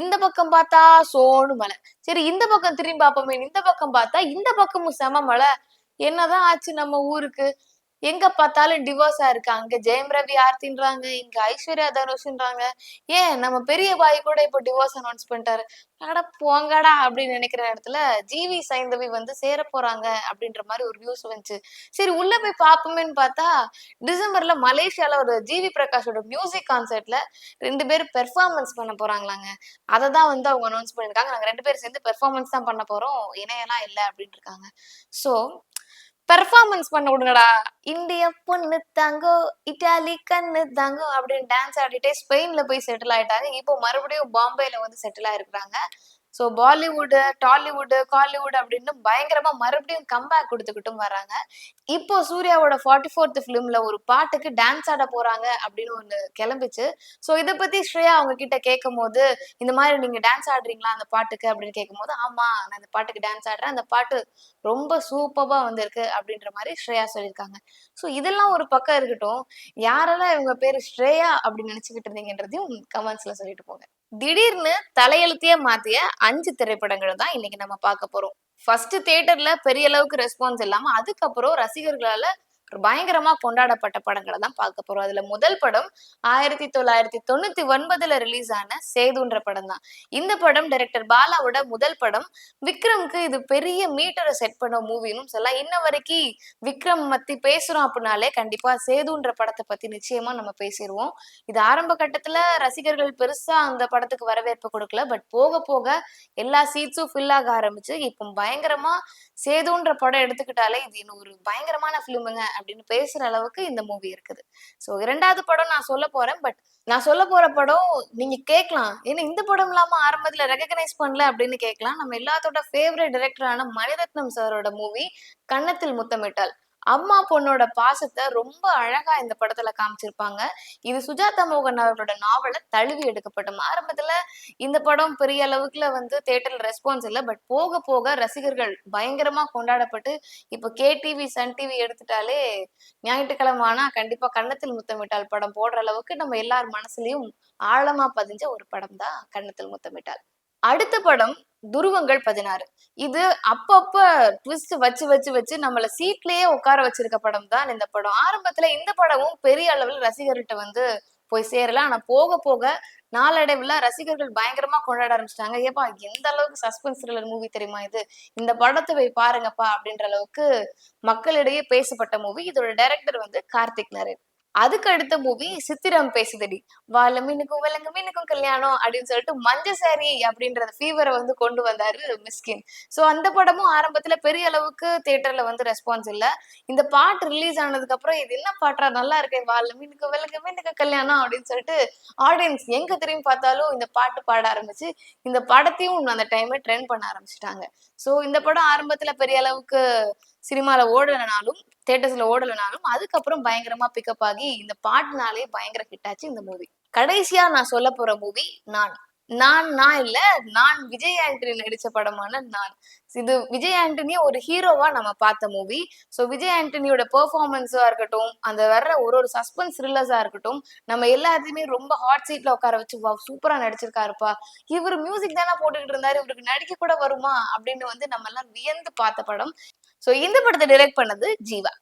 இந்த பக்கம் பார்த்தா சோனு மலை. சரி இந்த பக்கம் திரும்பி பார்ப்போமே, இந்த பக்கம் பார்த்தா இந்த பக்கமும் செம மழை. என்னதான் ஆச்சு நம்ம ஊருக்கு? எங்க பார்த்தாலும் டிவோர்ஸா இருக்கு. அங்க ஜெயம் ரவி ஆர்த்தின்றாங்க, இங்க ஐஸ்வர்யா தனுஷ்ன்றாங்க. ஏன் நம்ம பெரிய பாய் கூட இப்போ டிவோர்ஸ் அனௌன்ஸ் பண்ணிட்டாரு. அட போங்கடா அப்படின்னு நினைக்கிற இடத்துல ஜிவி சைந்தவி வந்து சேர போறாங்க அப்படின்ற மாதிரி ஒரு நியூஸ் வந்துச்சு. சரி உள்ள போய் பார்ப்போமேன்னு பார்த்தா டிசம்பர்ல மலேசியால ஒரு ஜிவி பிரகாஷோட மியூசிக் கான்சர்ட்ல 2 பேரும் பெர்ஃபார்மன்ஸ் பண்ண போறாங்களாங்க. அதை தான் வந்து அவங்க அனௌன்ஸ் பண்ணிருக்காங்க. நாங்க 2 பேரும் சேர்ந்து பெர்ஃபார்மன்ஸ் தான் பண்ண போறோம், இணையெல்லாம் இல்லை அப்படின்னு இருக்காங்க. சோ பெர்ஃபார்மன்ஸ் பண்ண விடுங்கடா. இந்திய பொண்ணு தாங்கோ, இட்டாலி கண்ணு தாங்கோ அப்படின்னு டான்ஸ் ஆடிட்டே ஸ்பெயின்ல போய் செட்டில் ஆயிட்டாங்க. இப்போ மறுபடியும் பாம்பேல வந்து செட்டில் ஆயிருக்காங்க. ஸோ பாலிவுட், டாலிவுட், காலிவுட் அப்படின்னு பயங்கரமா மறுபடியும் கம்பேக் கொடுத்துக்கிட்டும் வராங்க. இப்போ சூர்யாவோட 44th ஃபிலிம்ல ஒரு பாட்டுக்கு டான்ஸ் ஆட போறாங்க அப்படின்னு ஒண்ணு கிளம்பிச்சு. ஸோ இதை பத்தி ஸ்ரேயா அவங்க கிட்ட கேட்கும் போது, இந்த மாதிரி நீங்க டான்ஸ் ஆடுறீங்களா அந்த பாட்டுக்கு அப்படின்னு கேட்கும் போது, ஆமா நான் இந்த பாட்டுக்கு டான்ஸ் ஆடுறேன், அந்த பாட்டு ரொம்ப சூப்பரா வந்திருக்கு அப்படின்ற மாதிரி ஸ்ரேயா சொல்லியிருக்காங்க. ஸோ இதெல்லாம் ஒரு பக்கம் இருக்கட்டும், யாரெல்லாம் இவங்க பேரு ஸ்ரேயா அப்படின்னு நினைச்சுக்கிட்டு இருந்தீங்கன்றதையும் கமெண்ட்ஸ்ல சொல்லிட்டு போங்க. திடீர்னு தலையெழுத்தையே மாத்திய 5 திரைப்படங்கள் தான் இன்னைக்கு நம்ம பார்க்க போறோம். ஃபர்ஸ்ட் தியேட்டர்ல பெரிய அளவுக்கு ரெஸ்பான்ஸ் இல்லாம அதுக்கப்புறம் ரசிகர்களால பயங்கரமா கொண்டாடப்பட்ட படங்களை தான் பார்க்க போறோம். அதுல முதல் படம் 1999 ரிலீஸ் ஆன சேதுன்ற படம் தான். இந்த படம் டைரக்டர் பாலாவோட முதல் படம். விக்ரம்க்கு இது பெரிய மீட்டரை செட் பண்ண மூவின்னு சொல்லலாம். இன்ன வரைக்கும் விக்ரம் பத்தி பேசுறோம் அப்படின்னாலே கண்டிப்பா சேதுன்ற படத்தை பத்தி நிச்சயமா நம்ம பேசிடுவோம். இது ஆரம்ப கட்டத்துல ரசிகர்கள் பெருசா அந்த படத்துக்கு வரவேற்பு கொடுக்கல. பட் போக போக எல்லா சீட்ஸும் ஃபில் ஆக ஆரம்பிச்சு இப்போ பயங்கரமா சேதுன்ற படம் எடுத்துக்கிட்டாலே இது இன்னும் ஒரு பயங்கரமான பிலிமுங்க அப்படின்னு பேசுற அளவுக்கு இந்த மூவி இருக்குது. சோ 2வது படம் நான் சொல்ல போறேன். பட் நான் சொல்ல போற படம் நீங்க கேட்கலாம், ஏன்னா இந்த படம் இல்லாம ஆரம்பத்துல ரெகக்னைஸ் பண்ணல அப்படின்னு கேட்கலாம். நம்ம எல்லாத்தோட ஃபேவரட் டைரக்டரான மணிரத்னம் சாரோட மூவி கன்னத்தில் முத்தமிட்டால். அம்மா பொண்ணோட பாசத்தை ரொம்ப அழகா இந்த படத்துல காமிச்சிருப்பாங்க. இது சுஜாதா மோகன் அவர்களோட நாவலை தழுவி எடுக்கப்பட்ட. ஆரம்பத்துல இந்த படம் பெரிய அளவுக்குல வந்து தியேட்டர்ல ரெஸ்பான்ஸ் இல்லை. பட் போக போக ரசிகர்கள் பயங்கரமா கொண்டாடப்பட்டு இப்ப கேடிவி, சன் டிவி எடுத்துட்டாலே ஞாயிற்றுக்கிழமை ஆனா கண்டிப்பா கன்னத்தில் முத்தமிட்டால் படம் போடுற அளவுக்கு நம்ம எல்லார் மனசுலயும் ஆழமா பதிஞ்ச ஒரு படம் தான் கன்னத்தில் முத்தமிட்டால். அடுத்த படம் துருவங்கள் 16. இது அப்பப்ப ட்விஸ்ட் வச்சு வச்சு வச்சு நம்மள சீட்லயே உட்கார வச்சிருக்க படம் தான் இந்த படம். ஆரம்பத்துல இந்த படமும் பெரிய அளவில் ரசிகர்கிட்ட வந்து போய் சேரல. ஆனா போக போக நாளடைவுல ரசிகர்கள் பயங்கரமா கொண்டாட ஆரம்பிச்சிட்டாங்க. ஏப்பா எந்த அளவுக்கு சஸ்பென்ஸ் த்ரில்லர் மூவி தெரியுமா இது, இந்த படத்தை போய் பாருங்கப்பா அப்படின்ற அளவுக்கு மக்களிடையே பேசப்பட்ட மூவி. இதோட டைரக்டர் வந்து கார்த்திக் நரேன். அதுக்கு அடுத்த மூவி சித்திரம் பேசுதடி. வாழ மீனுக்கும் விலங்கு மீனுக்கும் கல்யாணம் அப்படின்னு சொல்லிட்டு மஞ்ச சாரி அப்படின்ற ஃபீவரை வந்து கொண்டு வந்தாரு மிஸ்கின். சோ அந்த படமும் ஆரம்பத்துல பெரிய அளவுக்கு தியேட்டர்ல வந்து ரெஸ்பான்ஸ் இல்ல. இந்த பாட்டு ரிலீஸ் ஆனதுக்கு அப்புறம் இது என்ன பாட்டா நல்லா இருக்கு, வாழ மீனுக்கு விலங்கு மீனுக்கு கல்யாணம் அப்படின்னு சொல்லிட்டு ஆடியன்ஸ் எங்க திரும்பி பார்த்தாலும் இந்த பாட்டு பாட ஆரம்பிச்சு இந்த படத்தையும் அந்த டைம்ல ட்ரெண்ட் பண்ண ஆரம்பிச்சுட்டாங்க. சோ இந்த படம் ஆரம்பத்துல பெரிய அளவுக்கு சினிமால ஓடலைனாலும், தியேட்டர்ஸ்ல ஓடலைனாலும் அதுக்கப்புறம் பயங்கரமா பிக்கப் ஆகி இந்த பாட்டுனாலே பயங்கர ஹிட் ஆச்சு இந்த மூவி. கடைசியா நான் சொல்ல போற மூவி நான். நான் இல்ல, நான் விஜய் ஆண்டனி நடிச்ச படமான நான். இது விஜய் ஆண்டனிய ஒரு ஹீரோவா நம்ம பார்த்த மூவி. சோ விஜய் ஆண்டனியோட பெர்ஃபார்மன்ஸா இருக்கட்டும், அந்த வர்ற ஒரு சஸ்பென்ஸ் த்ரில்லர்ஸா இருக்கட்டும், நம்ம எல்லாத்தையுமே ரொம்ப ஹாட் சீட்ல உட்கார வச்சு வாவ் சூப்பரா நடிச்சிருக்காருப்பா, இவர் மியூசிக் தானே போட்டுக்கிட்டு இருந்தாரு, இவருக்கு நடிக்க கூட வருமா அப்படின்னு வந்து நம்ம எல்லாம் வியந்து பார்த்த படம். சோ இந்த படத்தை டைரக்ட் பண்ணது ஜீவா.